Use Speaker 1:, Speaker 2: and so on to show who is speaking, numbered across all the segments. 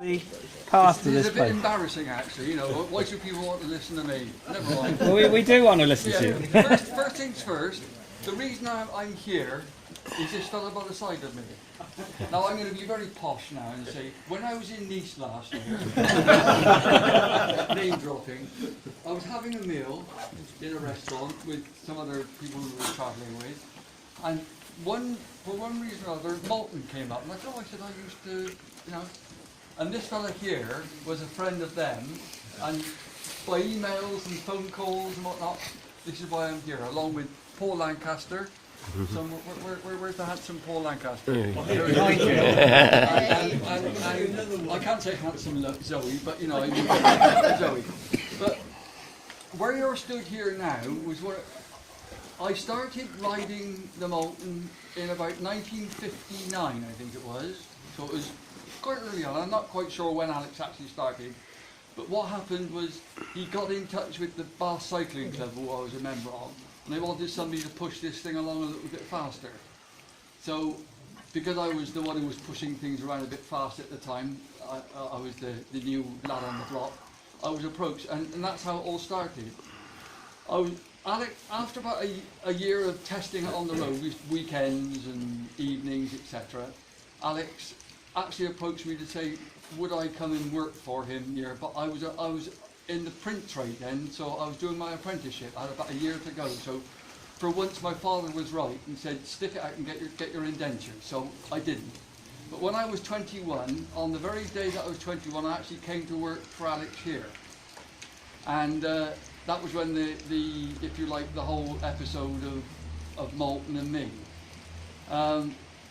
Speaker 1: The cast of
Speaker 2: It's
Speaker 1: this
Speaker 2: a bit
Speaker 1: place.
Speaker 2: embarrassing, actually. You know, why should people want to listen to me? Never mind.
Speaker 1: Well, we do want to listen
Speaker 2: Yeah,
Speaker 1: to you.
Speaker 2: first things first. The reason I'm here is this fella by the side of me. Now I'm going to be very posh now and say, when I was in Nice last year, name dropping, I was having a meal in a restaurant with some other people who we were travelling with, and for one reason or other, Moulton came up, and I thought, I said, I used to, you know, and this fella here was a friend of them, and by emails and phone calls and whatnot, this is why I'm here, along with Paul Lancaster. So where's the handsome Paul Lancaster? And I can't say handsome Zoe, but you know, I mean, Zoe. But where you're stood here now was where I started riding the Moulton in about 1959, I think it was. So it was quite early on. I'm not quite sure when Alex actually started. But what happened was he got in touch with the Bath Cycling Club, who I was a member of, and they wanted somebody to push this thing along a little bit faster. So, because I was the one who was pushing things around a bit fast at the time, I was the new lad on the block, I was approached, and that's how it all started. Alex, after about a year of testing it on the road, weekends and evenings, etc., Alex actually approached me to say, would I come and work for him here? But I was in the print trade then, so I was doing my apprenticeship. I had about a year to go. So for once my father was right and said, stick it out and get your indenture. So I didn't. But when I was 21, on the very day that I was 21, I actually came to work for Alex here. And that was when the if you like, the whole episode of Moulton and me.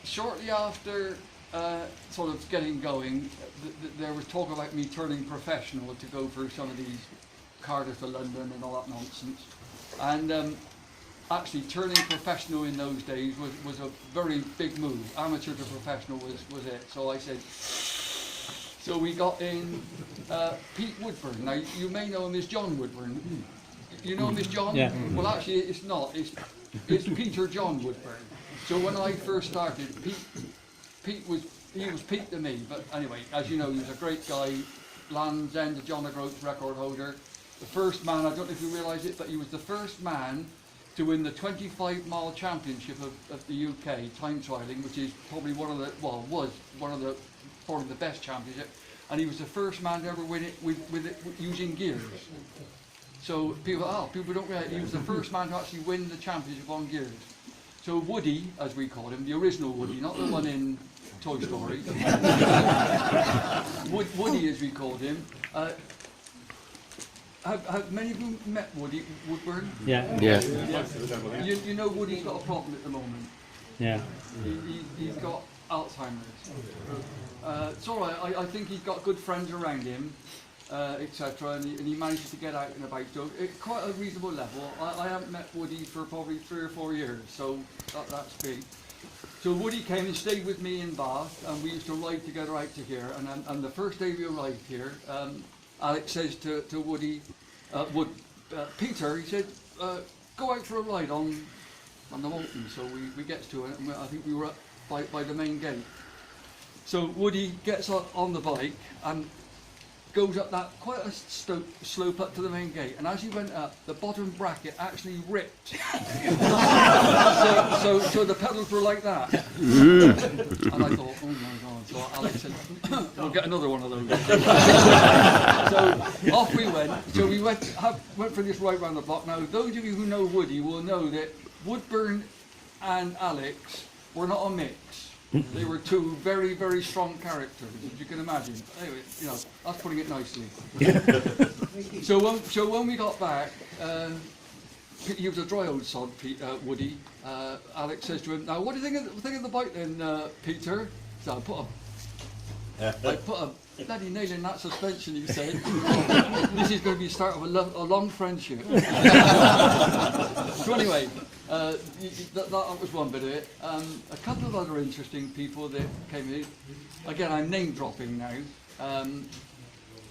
Speaker 2: Shortly after sort of getting going, there was talk about me turning professional to go for some of these Cardiff to London and all that nonsense. And actually turning professional in those days was a very big move. Amateur to professional was it. So I said, so we got in Pete Woodburn. Now you may know him as John Woodburn. You know him as John?
Speaker 1: Yeah.
Speaker 2: Well, actually it's not. It's Peter John Woodburn. So when I first started, he was Pete to me, but anyway, as you know, he was a great guy, Land's End of John O'Groats record holder. The first man, I don't know if you realise it, but he was the first man to win the 25-mile championship of the UK time trialling, which is probably probably the best championship, and he was the first man to ever win it with it using gears. So people don't realise he was the first man to actually win the championship on gears. So Woody, as we call him, the original Woody, not the one in Toy Story. Woody, as we called him. Have many of you met Woody Woodburn?
Speaker 1: Yeah.
Speaker 2: You know Woody's got a problem at the moment.
Speaker 1: Yeah.
Speaker 2: He's got Alzheimer's. It's all right. I think he's got good friends around him, etc. And he manages to get out and about. So it's quite a reasonable level. I haven't met Woody for probably 3 or 4 years, so that's big. So Woody came and stayed with me in Bath, and we used to ride together out to here. And the first day we arrived here, Alex says to Woody, Peter, he said, go out for a ride on the Moulton. So we get to it, and I think we were up by the main gate. So Woody gets on the bike and goes up that quite a slope up to the main gate, and as he went up, the bottom bracket actually ripped. so the pedals were like that. And I thought, oh my God. So Alex said, we'll get another one of those. So off we went. So we went for this ride round the block. Now, those of you who know Woody will know that Woodburn and Alex were not a mix. They were two very, very strong characters, as you can imagine. Anyway, you know, that's putting it nicely. So when we got back, he was a dry old sod, Woody. Alex says to him, "Now, what do you think of the bike then, Peter?" So I put a bloody nail in that suspension, he said. This is going to be the start of a long friendship. So anyway, that was one bit of it. A couple of other interesting people that came in. Again, I'm name dropping now.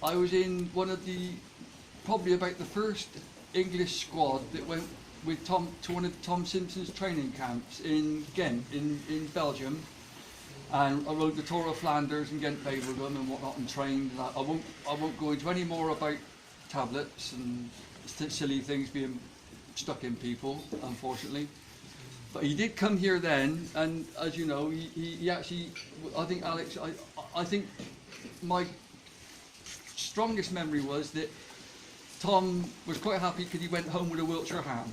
Speaker 2: I was in one of probably about the first English squad that went with Tom to one of Tom Simpson's training camps in Ghent, in Belgium. and I rode the Tour of Flanders and Ghent-Wevelgem and whatnot and trained. And I won't go into any more about tablets and silly things being stuck in people, unfortunately. But he did come here then, and as you know, he actually, I think Alex, I think my strongest memory was that Tom was quite happy because he went home with a Wiltshire ham.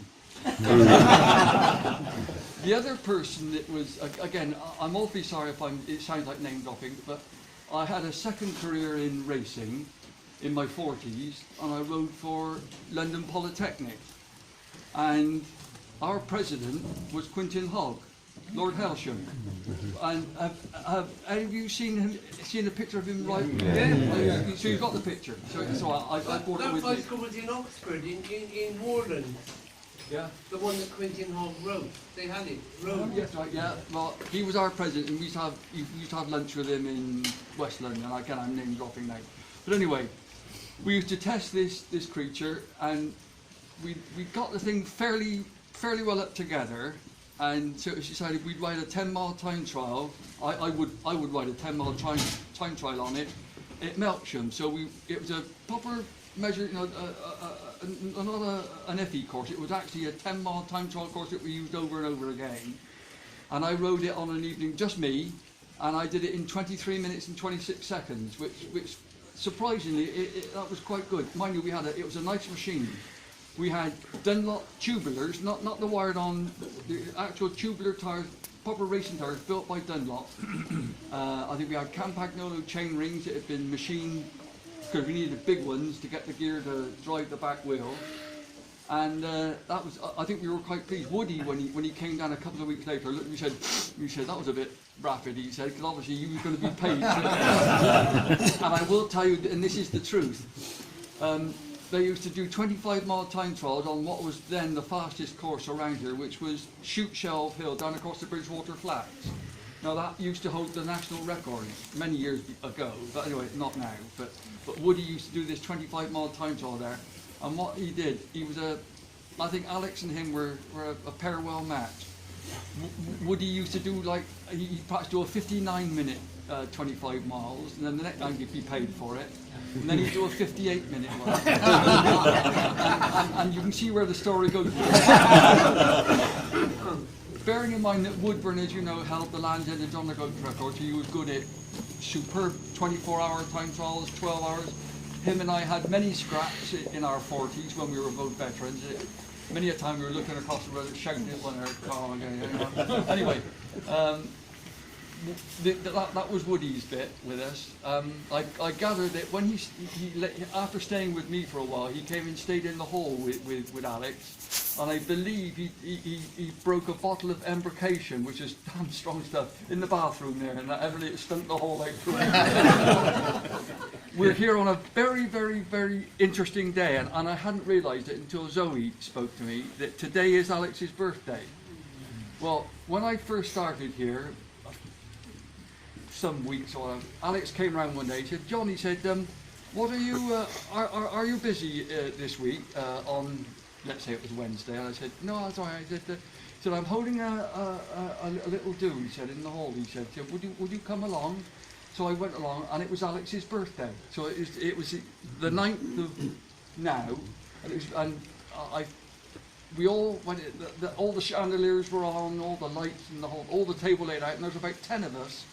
Speaker 2: The other person that was, again, I'm awfully sorry if it sounds like name dropping, but I had a second career in racing in my 40s, and I rode for London Polytechnic. And our president was Quintin Hogg, Lord Hailsham. And have any of you seen a picture of him riding? Yeah. So you've got the picture. So I brought it with me.
Speaker 3: That bicycle was in Oxford, in Moorland.
Speaker 2: Yeah.
Speaker 3: The one that Quintin Hogg wrote. They had it.
Speaker 2: Yes, right, yeah. Well, he was our president, and we used to have lunch with him in West London. And again, I'm name dropping now. But anyway, we used to test this creature, and we got the thing fairly well up together, and so we decided we'd ride a 10-mile time trial. I would ride a 10-mile time trial on it at Melksham. So it was a proper measure, you know, not an FE course. It was actually a 10-mile time trial course that we used over and over again. And I rode it on an evening, just me, and I did it in 23 minutes and 26 seconds, which surprisingly, that was quite good. Mind you, it was a nice machine. We had Dunlop tubulars, not the wired on, the actual tubular tires, proper racing tires built by Dunlop. I think we had Campagnolo chain rings that had been machined because we needed big ones to get the gear to drive the back wheel. And that was, I think we were quite pleased. Woody, when he came down a couple of weeks later, looked, we said that was a bit rapid, he said, because obviously you were going to be paid. And I will tell you, and this is the truth, they used to do 25-mile time trials on what was then the fastest course around here, which was Shoot Shelve Hill down across the Bridgewater Flats. Now that used to hold the national record many years ago, but anyway, not now. But Woody used to do this 25-mile time trial there, and what he did, I think Alex and him were a pair well matched. Woody used to do he'd perhaps do a 59-minute 25 miles, and then the next time he'd be paid for it, and then he'd do a 58-minute one. and you can see where the story goes. Bearing in mind that Woodburn, as you know, held the Land's End and John the Goat record, so he was good at superb 24-hour time trials, 12 hours. Him and I had many scraps in our 40s when we were both veterans. Many a time we were looking across the road, shouting at one another. Anyway, that was Woody's bit with us. I gathered that when he after staying with me for a while, he came and stayed in the hall with Alex, and I believe he broke a bottle of embrocation, which is damn strong stuff, in the bathroom there, and that evidently it stunk the whole out through. We're here on a very, very, very interesting day, and I hadn't realised it until Zoe spoke to me that today is Alex's birthday. Well, when I first started here, some weeks or whatever, Alex came round one day. He said, "John," he said, "what are you? Are you busy this week on?" Let's say it was Wednesday. And I said, "No, that's all right." He said, "I'm holding a little do." He said, "in the hall." He said, "Would you come along?" So I went along, and it was Alex's birthday. So it was the 9th of now, and we all went. All the chandeliers were on, all the lights and all the table laid out, and there was about 10 of us.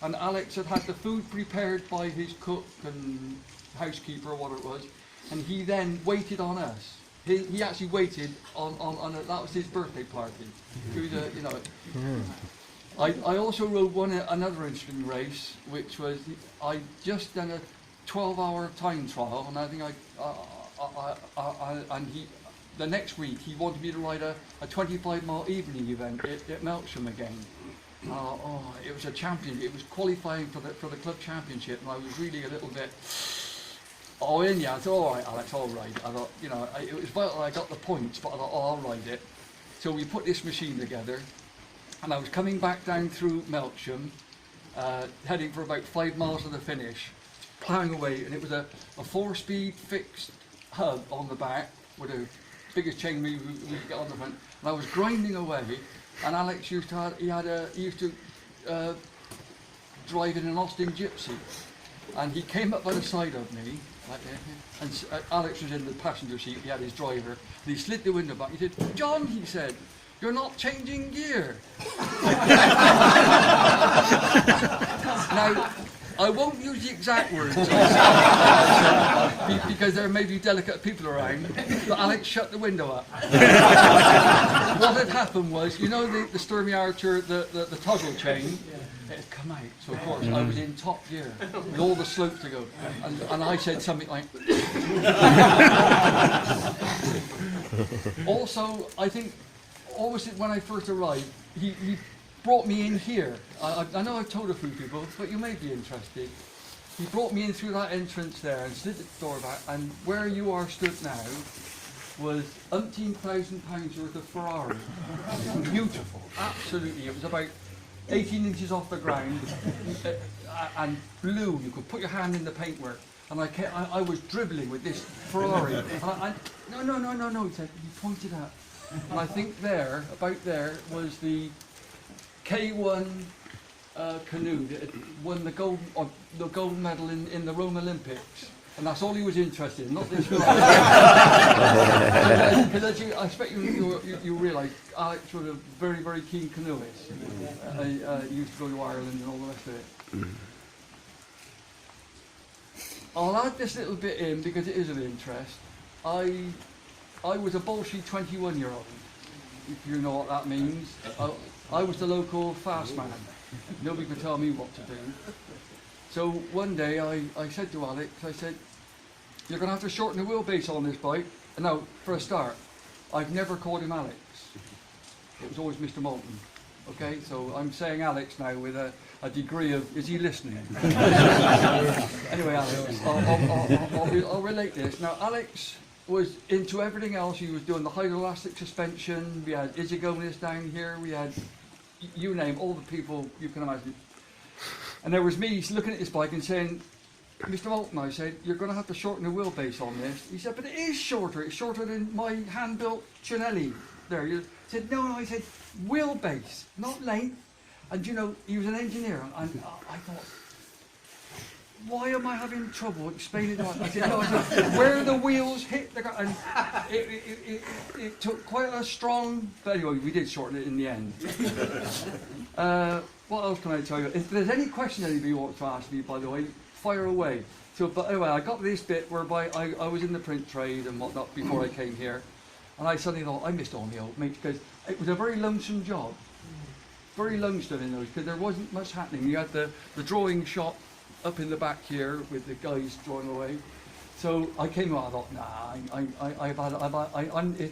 Speaker 2: And Alex had the food prepared by his cook and housekeeper or whatever it was, and he then waited on us. He actually waited on that was his birthday party. I also rode another interesting race, which was I just done a 12-hour time trial, and I think the next week he wanted me to ride a 25-mile evening event at Melksham again. It was a champion. It was qualifying for the club championship, and I was really a little bit. I thought, all right, Alex, I'll ride. I thought, it was vital I got the points, but I thought, I'll ride it. So we put this machine together, and I was coming back down through Melksham, heading for about 5 miles to the finish, ploughing away, and it was a 4-speed fixed hub on the back with the biggest chain we could get on the front, and I was grinding away. And Alex used to driving an Austin Gypsy, and he came up by the side of me, like, and Alex was in the passenger seat, he had his driver, and he slid the window back. He said, "John," he said, "you're not changing gear." Now, I won't use the exact words because there may be delicate people around, but Alex shut the window up. What had happened was, you know the Sturmy Archer, the toggle chain? It had come out, so of course I was in top gear with all the slopes to go, and I said something like. Also, I think, always when I first arrived, he brought me in here. I know I've told a few people, but you may be interested. He brought me in through that entrance there and slid the door back, and where you are stood now was £18,000 worth of Ferrari. Beautiful, absolutely. It was about 18 inches off the ground and blue. You could put your hand in the paintwork. And I was dribbling with this Ferrari. No, he said, he pointed out. And I think there, about there, was the K1 canoe that had won the gold medal in the Rome Olympics. And that's all he was interested in, not this one. Because I expect you realise Alex was a very, very keen canoeist. He used to go to Ireland and all the rest of it. I'll add this little bit in because it is of interest. I was a Bolshoi 21-year-old, if you know what that means. I was the local fast man. Nobody could tell me what to do. So one day I said to Alex, I said, "You're going to have to shorten the wheelbase on this bike." And now, for a start, I've never called him Alex. It was always Mr. Moulton. Okay, so I'm saying Alex now with a degree of, is he listening? Anyway, Alex, I'll relate this. Now, Alex was into everything else. He was doing the hydroelastic suspension. We had Izigonis down here. We had, you name, all the people you can imagine. And there was me looking at this bike and saying, "Mr. Moulton," I said, "you're going to have to shorten the wheelbase on this." He said, "But it is shorter. It's shorter than my hand-built Cinelli." There, he said, "No," I said, "wheelbase, not length." And you know, he was an engineer, and I thought, why am I having trouble explaining that? I said, "No," I said, "where the wheels hit the ground." And it took quite a strong, but anyway, we did shorten it in the end. What else can I tell you? If there's any question anybody wants to ask me, by the way, fire away. So, but anyway, I got to this bit whereby I was in the print trade and whatnot before I came here, and I suddenly thought, I missed all my old mates, because it was a very lonesome job. Very lonesome in those, because there wasn't much happening. You had the drawing shop up in the back here with the guys drawing away. So I came out, I thought, nah,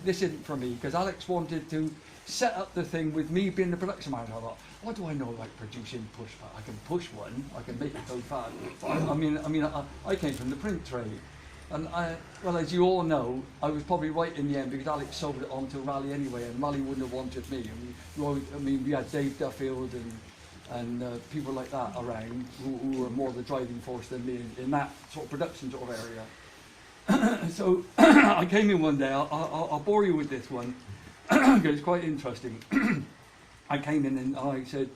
Speaker 2: this isn't for me, because Alex wanted to set up the thing with me being the production manager. I thought, what do I know about producing push? I can push one, I can make it go fast. I came from the print trade. And well, as you all know, I was probably right in the end, because Alex sold it on to Raleigh anyway, and Raleigh wouldn't have wanted me. We had Dave Duffield and people like that around who were more the driving force than me in that sort of production sort of area. So I came in one day. I'll bore you with this one because it's quite interesting. I came in and I said,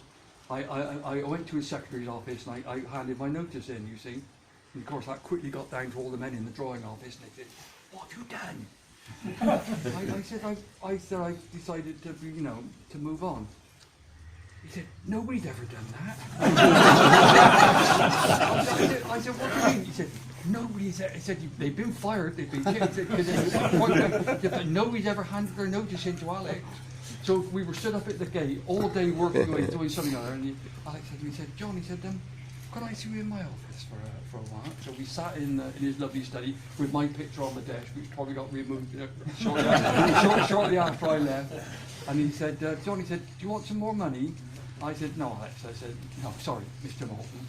Speaker 2: I went to his secretary's office and I handed my notice in, you see. And of course that quickly got down to all the men in the drawing office, and they said, "What have you done?" I said I decided to, to move on. He said, "Nobody's ever done that." I said, "What do you mean?" He said, "Nobody's ever." He said, "They've been fired, they've been kicked." But nobody's ever handed their notice in to Alex. So we were stood up at the gate all day working away, doing something or other, and Alex said to me, he said, "John," he said, "could I see you in my office for a while?" So we sat in his lovely study with my picture on the desk, which probably got removed shortly after I left. And he said, "John," he said, "do you want some more money?" I said, "No, Alex." I said, "No, sorry, Mr. Moulton.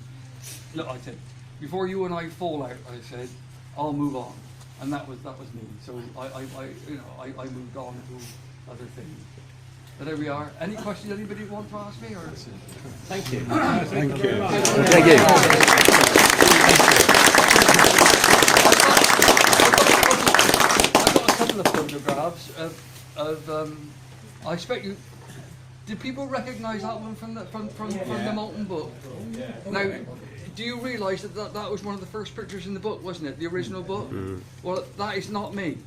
Speaker 2: Look," I said, "before you and I fall out," I said, "I'll move on." And that was me. So I moved on to other things. But there we are. Any questions anybody want to ask me? Or?
Speaker 3: Thank you.
Speaker 1: Thank you.
Speaker 4: Thank you.
Speaker 2: I've got a couple of photographs of I expect Did people recognise that one from the Moulton book? Now, do you realise that was one of the first pictures in the book, wasn't it? The original book? Well, that is not me.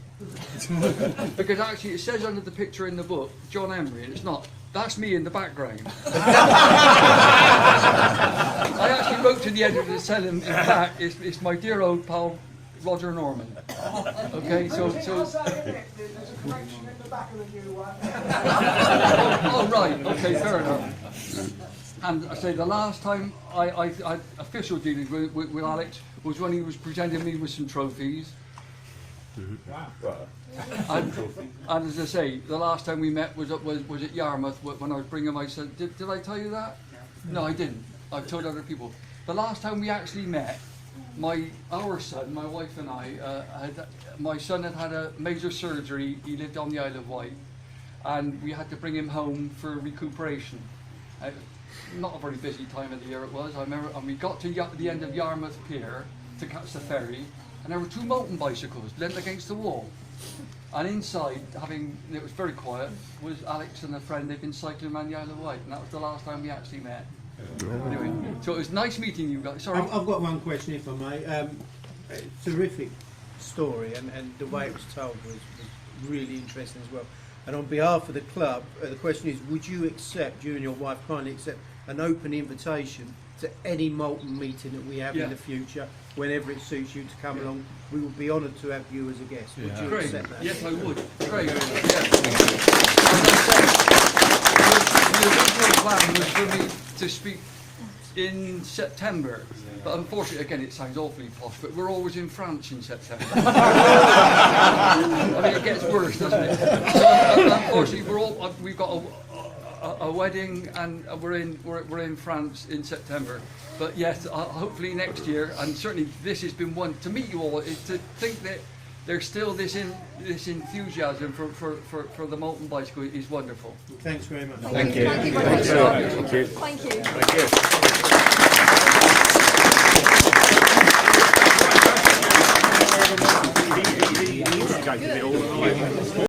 Speaker 2: Because actually it says under the picture in the book, John Emery, and it's not. That's me in the background. I actually wrote to the editor to tell him, in fact, it's my dear old pal, Roger Norman. Okay, so
Speaker 4: There's a correction in the back of the new one.
Speaker 2: oh, right, okay, fair enough. And I say the last time I official dealings with Alex was when he was presenting me with some trophies. And as I say, the last time we met was at Yarmouth when I was bringing my son. Did I tell you that? No, I didn't. I've told other people. The last time we actually met, our son, my wife and I, my son had a major surgery. He lived on the Isle of Wight, and we had to bring him home for recuperation. Not a very busy time of the year it was. I remember, and we got to the end of Yarmouth Pier to catch the ferry, and there were 2 Moulton bicycles leant against the wall. And inside, it was very quiet, was Alex and a friend. They'd been cycling around the Isle of Wight, and that was the last time we actually met. Anyway, so it was nice meeting you guys. Sorry.
Speaker 5: I've got one question, if I may. Terrific story, and the way it was told was really interesting as well. And on behalf of the club, the question is, would you accept, you and your wife kindly accept, an open invitation to any Moulton meeting that we have in the future, whenever it suits you to come along? We would be honoured to have you as a guest. Would you accept that?
Speaker 2: Yes, I would. Great. As I said, the original plan was for me to speak in September, but unfortunately, again, it sounds awfully posh, but we're always in France in September. I mean, it gets worse, doesn't it? So, unfortunately, we've got a wedding, and we're in France in September. But yes, hopefully next year, and certainly this has been one to meet you all. Is to think that there's still this enthusiasm for the Moulton bicycle is wonderful.
Speaker 5: Thanks very much.
Speaker 1: Thank you.
Speaker 6: Thank you very much.
Speaker 1: Thank you.
Speaker 6: Thank you.
Speaker 1: Thank you.